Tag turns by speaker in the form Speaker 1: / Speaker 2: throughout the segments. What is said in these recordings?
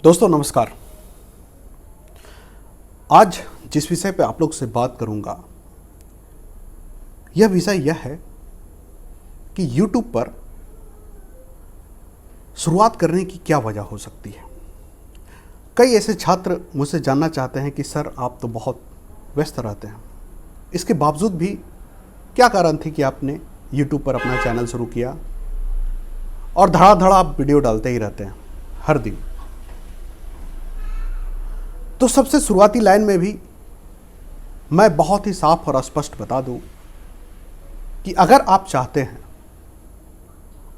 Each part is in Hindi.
Speaker 1: दोस्तों नमस्कार। आज जिस विषय पे आप लोग से बात करूंगा यह विषय यह है कि YouTube पर शुरुआत करने की क्या वजह हो सकती है। कई ऐसे छात्र मुझसे जानना चाहते हैं कि सर आप तो बहुत व्यस्त रहते हैं, इसके बावजूद भी क्या कारण थी कि आपने YouTube पर अपना चैनल शुरू किया और धड़ाधड़ आप वीडियो डालते ही रहते हैं हर दिन। तो सबसे शुरुआती लाइन में भी मैं बहुत ही साफ और स्पष्ट बता दूं कि अगर आप चाहते हैं,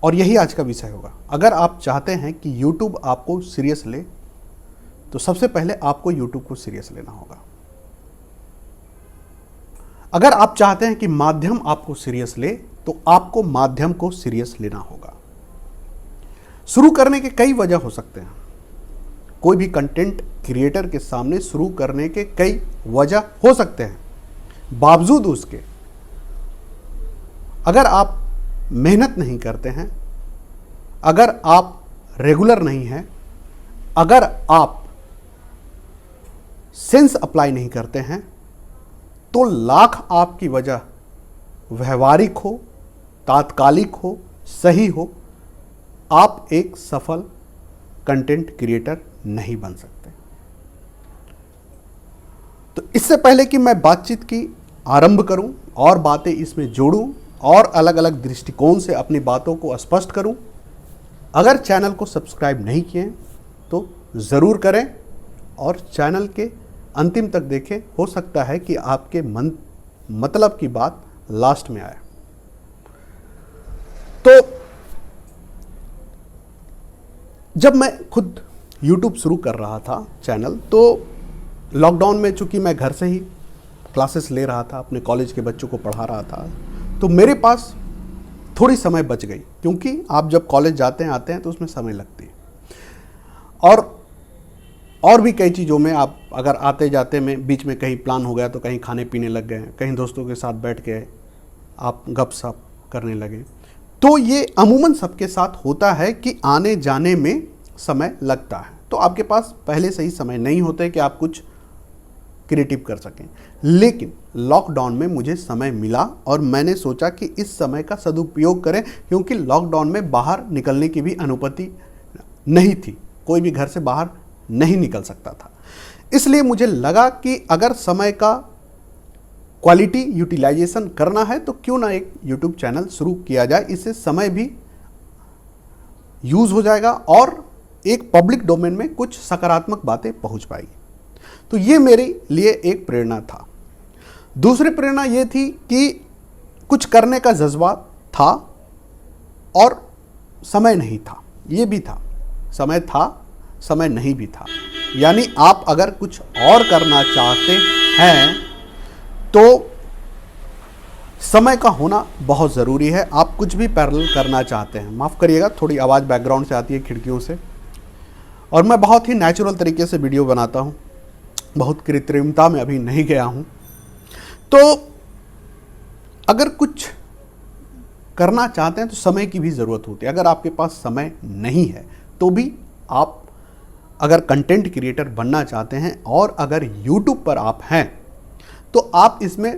Speaker 1: और यही आज का विषय होगा, अगर आप चाहते हैं कि YouTube आपको सीरियस ले तो सबसे पहले आपको YouTube को सीरियस लेना होगा। अगर आप चाहते हैं कि माध्यम आपको सीरियस ले तो आपको माध्यम को सीरियस लेना होगा। शुरू करने के कई वजह हो सकते हैं। कोई भी कंटेंट क्रिएटर के सामने शुरू करने के कई वजह हो सकते हैं, बावजूद उसके अगर आप मेहनत नहीं करते हैं, अगर आप रेगुलर नहीं हैं, अगर आप सेंस अप्लाई नहीं करते हैं तो लाख आपकी वजह व्यवहारिक हो, तात्कालिक हो, सही हो, आप एक सफल कंटेंट क्रिएटर नहीं बन सकते। तो इससे पहले कि मैं बातचीत की आरंभ करूं और बातें इसमें जोड़ूं और अलग अलग दृष्टिकोण से अपनी बातों को स्पष्ट करूं, अगर चैनल को सब्सक्राइब नहीं किए तो ज़रूर करें और चैनल के अंतिम तक देखें। हो सकता है कि आपके मतलब की बात लास्ट में आए। तो जब मैं खुद YouTube शुरू कर रहा था चैनल, तो लॉकडाउन में चूंकि मैं घर से ही क्लासेस ले रहा था, अपने कॉलेज के बच्चों को पढ़ा रहा था, तो मेरे पास थोड़ी समय बच गई, क्योंकि आप जब कॉलेज जाते हैं आते हैं तो उसमें समय लगती है। और भी कई चीज़ों में आप अगर आते जाते में बीच में कहीं प्लान हो गया तो कहीं खाने पीने लग गए, कहीं दोस्तों के साथ बैठ के आप गपशप करने लगे। तो ये अमूमन सबके साथ होता है कि आने जाने में समय लगता है, तो आपके पास पहले से ही समय नहीं होता है कि आप कुछ क्रिएटिव कर सकें। लेकिन लॉकडाउन में मुझे समय मिला और मैंने सोचा कि इस समय का सदुपयोग करें, क्योंकि लॉकडाउन में बाहर निकलने की भी अनुमति नहीं थी, कोई भी घर से बाहर नहीं निकल सकता था। इसलिए मुझे लगा कि अगर समय का क्वालिटी यूटिलाइजेशन करना है तो क्यों ना एक YouTube चैनल शुरू किया जाए। इससे समय भी यूज़ हो जाएगा और एक पब्लिक डोमेन में कुछ सकारात्मक बातें पहुंच पाएगी। तो ये मेरे लिए एक प्रेरणा था। दूसरी प्रेरणा ये थी कि कुछ करने का जज्बा था और समय नहीं था। ये भी था, समय था, समय नहीं भी था। यानी आप अगर कुछ और करना चाहते हैं तो समय का होना बहुत ज़रूरी है। आप कुछ भी पैरेलल करना चाहते हैं, माफ़ करिएगा थोड़ी आवाज़ बैकग्राउंड से आती है खिड़कियों से, और मैं बहुत ही नेचुरल तरीके से वीडियो बनाता हूँ, बहुत कृत्रिमता में अभी नहीं गया हूँ। तो अगर कुछ करना चाहते हैं तो समय की भी ज़रूरत होती है। अगर आपके पास समय नहीं है तो भी आप अगर कंटेंट क्रिएटर बनना चाहते हैं और अगर YouTube पर आप हैं तो आप इसमें,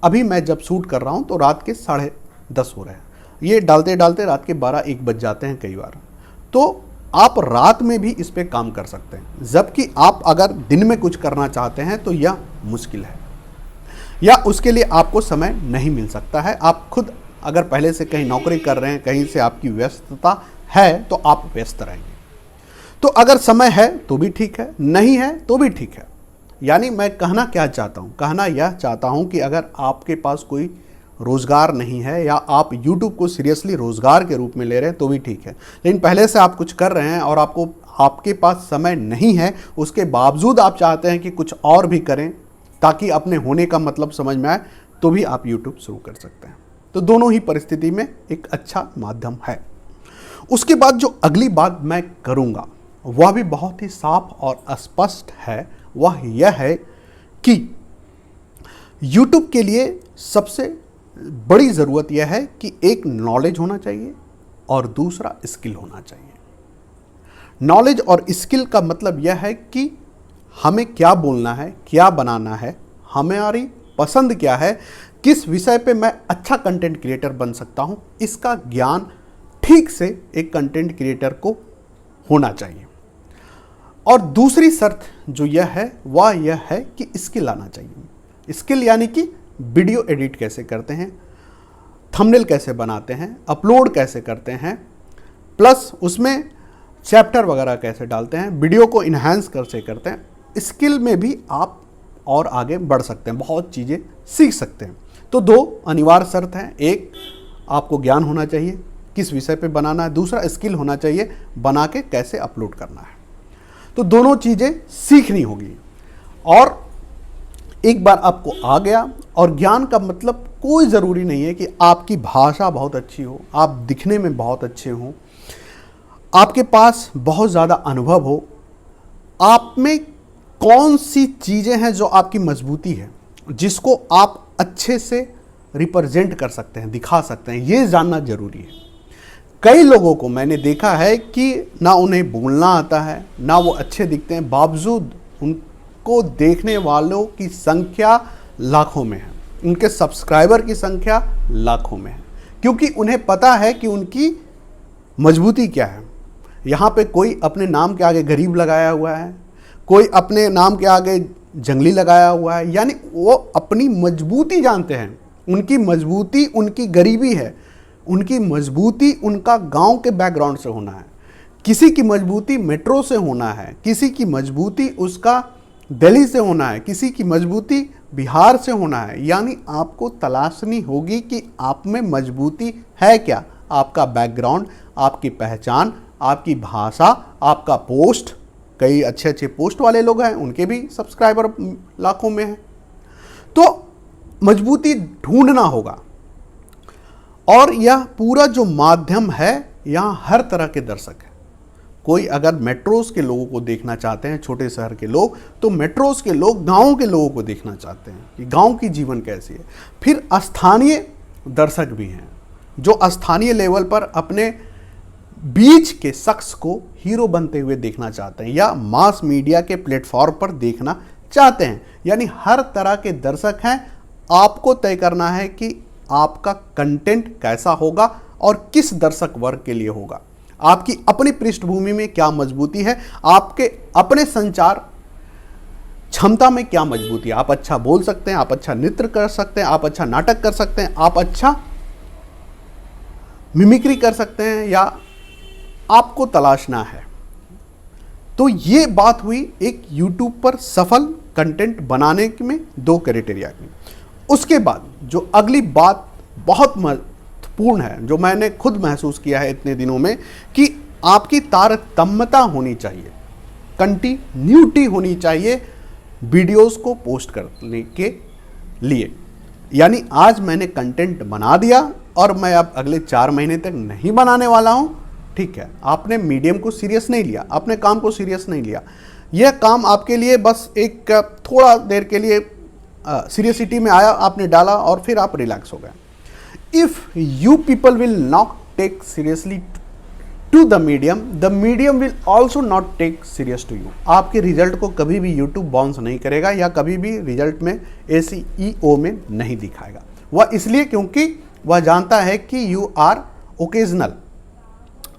Speaker 1: अभी मैं जब शूट कर रहा हूँ तो रात के 10:30 हो रहे हैं, ये डालते डालते रात के 12-1 बज जाते हैं कई बार। तो आप रात में भी इस पे काम कर सकते हैं, जबकि आप अगर दिन में कुछ करना चाहते हैं तो यह मुश्किल है, या उसके लिए आपको समय नहीं मिल सकता है। आप खुद अगर पहले से कहीं नौकरी कर रहे हैं, कहीं से आपकी व्यस्तता है तो आप व्यस्त रहेंगे। तो अगर समय है तो भी ठीक है, नहीं है तो भी ठीक है। यानी मैं कहना क्या चाहता हूँ, कहना यह चाहता हूँ कि अगर आपके पास कोई रोज़गार नहीं है या आप YouTube को सीरियसली रोज़गार के रूप में ले रहे हैं तो भी ठीक है, लेकिन पहले से आप कुछ कर रहे हैं और आपके पास समय नहीं है, उसके बावजूद आप चाहते हैं कि कुछ और भी करें ताकि अपने होने का मतलब समझ में आए, तो भी आप YouTube शुरू कर सकते हैं। तो दोनों ही परिस्थिति में एक अच्छा माध्यम है। उसके बाद जो अगली बात मैं करूँगा वह भी बहुत ही साफ और स्पष्ट है। वह यह है कि YouTube के लिए सबसे बड़ी ज़रूरत यह है कि एक नॉलेज होना चाहिए और दूसरा स्किल होना चाहिए। नॉलेज और स्किल का मतलब यह है कि हमें क्या बोलना है, क्या बनाना है, हमारी पसंद क्या है, किस विषय पे मैं अच्छा कंटेंट क्रिएटर बन सकता हूं, इसका ज्ञान ठीक से एक कंटेंट क्रिएटर को होना चाहिए। और दूसरी शर्त जो यह है वह यह है कि स्किल आना चाहिए। स्किल यानी कि वीडियो एडिट कैसे करते हैं, थंबनेल कैसे बनाते हैं, अपलोड कैसे करते हैं, प्लस उसमें चैप्टर वगैरह कैसे डालते हैं, वीडियो को इन्हांस कैसे करते हैं। स्किल में भी आप और आगे बढ़ सकते हैं, बहुत चीज़ें सीख सकते हैं। तो दो अनिवार्य शर्त हैं, एक आपको ज्ञान होना चाहिए किस विषय पे बनाना है, दूसरा स्किल होना चाहिए बना के कैसे अपलोड करना है। तो दोनों चीज़ें सीखनी होगी। और एक बार आपको आ गया, और ज्ञान का मतलब कोई ज़रूरी नहीं है कि आपकी भाषा बहुत अच्छी हो, आप दिखने में बहुत अच्छे हों, आपके पास बहुत ज़्यादा अनुभव हो। आप में कौन सी चीज़ें हैं जो आपकी मजबूती है, जिसको आप अच्छे से रिप्रेजेंट कर सकते हैं, दिखा सकते हैं, ये जानना जरूरी है। कई लोगों को मैंने देखा है कि ना उन्हें बोलना आता है, ना वो अच्छे दिखते हैं, बावजूद उनको देखने वालों की संख्या लाखों में है, उनके सब्सक्राइबर की संख्या लाखों में है, क्योंकि उन्हें पता है कि उनकी मजबूती क्या है। यहाँ पे कोई अपने नाम के आगे गरीब लगाया हुआ है, कोई अपने नाम के आगे जंगली लगाया हुआ है, यानी वो अपनी मजबूती जानते हैं। उनकी मजबूती उनकी गरीबी है, उनकी मजबूती उनका गांव के बैकग्राउंड से होना है, किसी की मजबूती मेट्रो से होना है, किसी की मजबूती उसका दिल्ली से होना है, किसी की मजबूती बिहार से होना है। यानी आपको तलाशनी होगी कि आप में मजबूती है क्या, आपका बैकग्राउंड, आपकी पहचान, आपकी भाषा, आपका पोस्ट। कई अच्छे अच्छे पोस्ट वाले लोग हैं, उनके भी सब्सक्राइबर लाखों में हैं। तो मजबूती ढूंढना होगा। और यह पूरा जो माध्यम है, यहाँ हर तरह के दर्शक हैं। कोई अगर मेट्रोस के लोगों को देखना चाहते हैं, छोटे शहर के लोग, तो मेट्रोस के लोग गाँव के लोगों को देखना चाहते हैं कि गाँव की जीवन कैसी है। फिर स्थानीय दर्शक भी हैं जो स्थानीय लेवल पर अपने बीच के शख्स को हीरो बनते हुए देखना चाहते हैं, या मास मीडिया के प्लेटफॉर्म पर देखना चाहते हैं। यानी हर तरह के दर्शक हैं। आपको तय करना है कि आपका कंटेंट कैसा होगा और किस दर्शक वर्ग के लिए होगा। आपकी अपनी पृष्ठभूमि में क्या मजबूती है, आपके अपने संचार क्षमता में क्या मजबूती है। आप अच्छा बोल सकते हैं, आप अच्छा नृत्य कर सकते हैं, आप अच्छा नाटक कर सकते हैं, आप अच्छा मिमिक्री कर सकते हैं, या आपको तलाशना है। तो ये बात हुई एक YouTube पर सफल कंटेंट बनाने में दो क्राइटेरिया की। उसके बाद जो अगली बात बहुत महत्वपूर्ण है, जो मैंने खुद महसूस किया है इतने दिनों में, कि आपकी तारतम्यता होनी चाहिए, कंटिन्यूटी होनी चाहिए वीडियोस को पोस्ट करने के लिए। यानी आज मैंने कंटेंट बना दिया और मैं अब अगले 4 महीने तक नहीं बनाने वाला हूं, ठीक है। आपने मीडियम को सीरियस नहीं लिया, अपने काम को सीरियस नहीं लिया। यह काम आपके लिए बस एक थोड़ा देर के लिए सीरियसिटी में आया, आपने डाला और फिर आप रिलैक्स हो गए। If you people will not take seriously to the medium will also not take serious to you. आपके रिजल्ट को कभी भी यूट्यूब बाउंस नहीं करेगा, या कभी भी रिजल्ट में SEO में नहीं दिखाएगा। वह इसलिए क्योंकि वह जानता है कि यू आर ओकेजनल।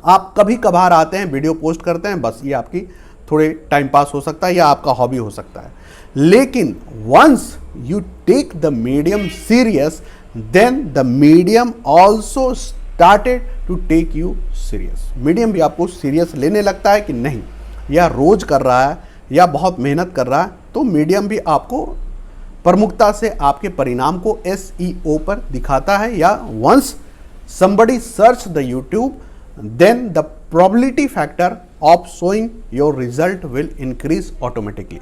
Speaker 1: आप कभी कभार आते हैं, वीडियो पोस्ट करते हैं, बस ये आपकी थोड़े टाइम पास हो सकता है या आपका हॉबी हो सकता है। लेकिन once you take the medium serious, then the medium also started to take you serious. Medium भी आपको सीरियस लेने लगता है कि नहीं, या रोज कर रहा है या बहुत मेहनत कर रहा है, तो मीडियम भी आपको प्रमुखता से आपके परिणाम को SEO पर दिखाता है। या once somebody search the YouTube, then the probability factor of showing your result will increase automatically।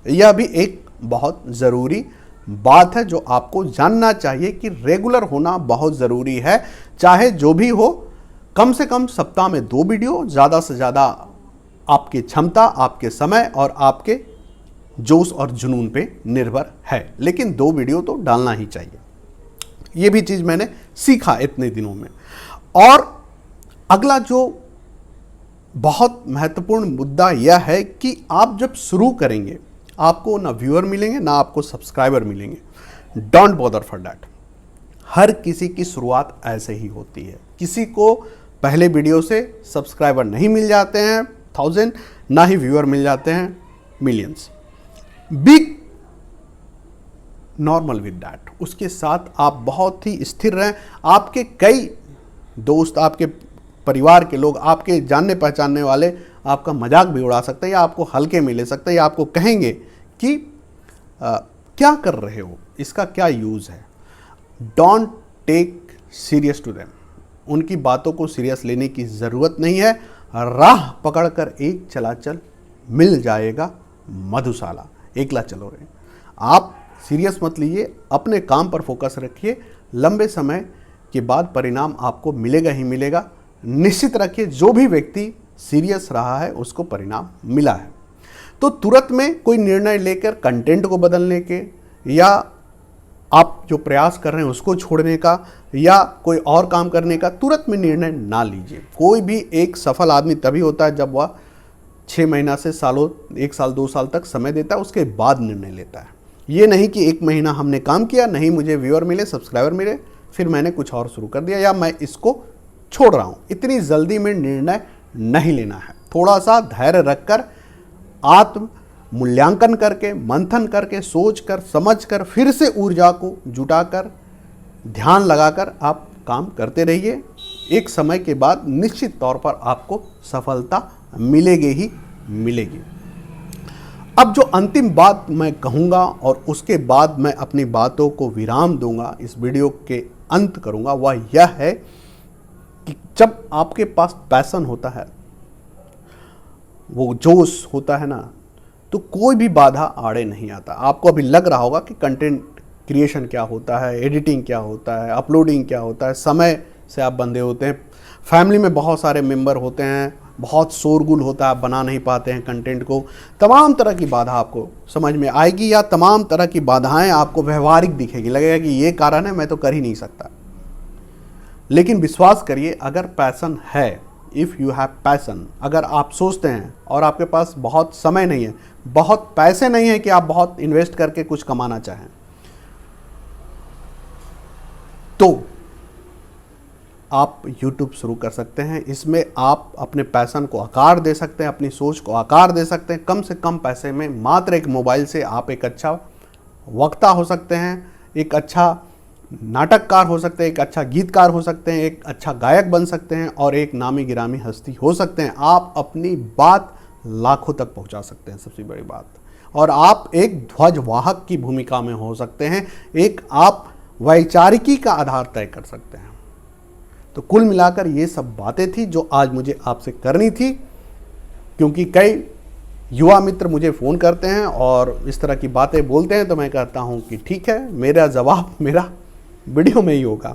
Speaker 1: यह भी एक बहुत ज़रूरी बात है जो आपको जानना चाहिए कि रेगुलर होना बहुत ज़रूरी है। चाहे जो भी हो, कम से कम सप्ताह में 2 वीडियो, ज़्यादा से ज़्यादा आपकी क्षमता, आपके समय और आपके जोश और जुनून पे निर्भर है, लेकिन 2 वीडियो तो डालना ही चाहिए। ये भी चीज़ मैंने सीखा इतने दिनों में। और अगला जो बहुत महत्वपूर्ण मुद्दा यह है कि आप जब शुरू करेंगे आपको ना व्यूअर मिलेंगे ना आपको सब्सक्राइबर मिलेंगे। Don't bother for that. हर किसी की शुरुआत ऐसे ही होती है। किसी को पहले वीडियो से सब्सक्राइबर नहीं मिल जाते हैं 1000, ना ही व्यूअर मिल जाते हैं millions. B normal with that. उसके साथ आप बहुत ही स्थिर रहें। आपके कई दोस्त, आपके परिवार के लोग, आपके जानने पहचानने वाले आपका मजाक भी उड़ा सकते हैं या आपको हल्के में ले सकते हैं या आपको कहेंगे कि क्या कर रहे हो, इसका क्या यूज़ है। Don't take serious to them. उनकी बातों को सीरियस लेने की ज़रूरत नहीं है। राह पकड़कर एक चलाचल मिल जाएगा मधुशाला। एकला चलो रे। आप सीरियस मत लीजिए, अपने काम पर फोकस रखिए। लंबे समय के बाद परिणाम आपको मिलेगा ही मिलेगा। निश्चित रखिए जो भी व्यक्ति सीरियस रहा है उसको परिणाम मिला है। तो तुरंत में कोई निर्णय लेकर कंटेंट को बदलने के या आप जो प्रयास कर रहे हैं उसको छोड़ने का या कोई और काम करने का तुरंत में निर्णय ना लीजिए। कोई भी एक सफल आदमी तभी होता है जब वह 6 महीना से सालों, 1 साल 2 साल तक समय देता है, उसके बाद निर्णय लेता है। ये नहीं कि 1 महीना हमने काम किया, नहीं मुझे व्यूअर मिले, सब्सक्राइबर मिले, फिर मैंने कुछ और शुरू कर दिया या मैं इसको छोड़ रहा हूँ। इतनी जल्दी में निर्णय नहीं लेना है। थोड़ा सा धैर्य रखकर, आत्म मूल्यांकन करके, मंथन करके, सोचकर, समझकर, फिर से ऊर्जा को जुटाकर, ध्यान लगाकर आप काम करते रहिए। एक समय के बाद निश्चित तौर पर आपको सफलता मिलेगी ही मिलेगी। अब जो अंतिम बात मैं कहूँगा और उसके बाद मैं अपनी बातों को विराम दूंगा, इस वीडियो के अंत करूँगा, वह यह है कि जब आपके पास पैशन होता है, वो जोश होता है ना, तो कोई भी बाधा आड़े नहीं आता। आपको अभी लग रहा होगा कि कंटेंट क्रिएशन क्या होता है, एडिटिंग क्या होता है, अपलोडिंग क्या होता है, समय से आप बंधे होते हैं, फैमिली में बहुत सारे मेंबर होते हैं, बहुत शोरगुल होता है, आप बना नहीं पाते हैं कंटेंट को। तमाम तरह की बाधा आपको समझ में आएगी या तमाम तरह की बाधाएं आपको व्यवहारिक दिखेगी, लगेगा कि ये कारण है, मैं तो कर ही नहीं सकता। लेकिन विश्वास करिए, अगर पैशन है, इफ़ यू हैव पैशन, अगर आप सोचते हैं और आपके पास बहुत समय नहीं है, बहुत पैसे नहीं है कि आप बहुत इन्वेस्ट करके कुछ कमाना चाहें, तो आप YouTube शुरू कर सकते हैं। इसमें आप अपने पैशन को आकार दे सकते हैं, अपनी सोच को आकार दे सकते हैं। कम से कम पैसे में मात्र एक मोबाइल से आप एक अच्छा वक्ता हो सकते हैं, एक अच्छा नाटककार हो सकते हैं, एक अच्छा गीतकार हो सकते हैं, एक अच्छा गायक बन सकते हैं और एक नामी गिरामी हस्ती हो सकते हैं। आप अपनी बात लाखों तक पहुंचा सकते हैं, सबसे बड़ी बात। और आप एक ध्वजवाहक की भूमिका में हो सकते हैं, एक आप वैचारिकी का आधार तय कर सकते हैं। तो कुल मिलाकर ये सब बातें थी जो आज मुझे आपसे करनी थी, क्योंकि कई युवा मित्र मुझे फ़ोन करते हैं और इस तरह की बातें बोलते हैं, तो मैं कहता हूँ कि ठीक है, मेरा जवाब मेरा वीडियो में ही होगा।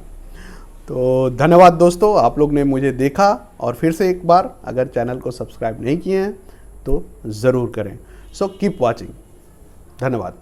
Speaker 1: तो धन्यवाद दोस्तों, आप लोग ने मुझे देखा। और फिर से एक बार, अगर चैनल को सब्सक्राइब नहीं किए हैं तो ज़रूर करें। So keep watching. धन्यवाद।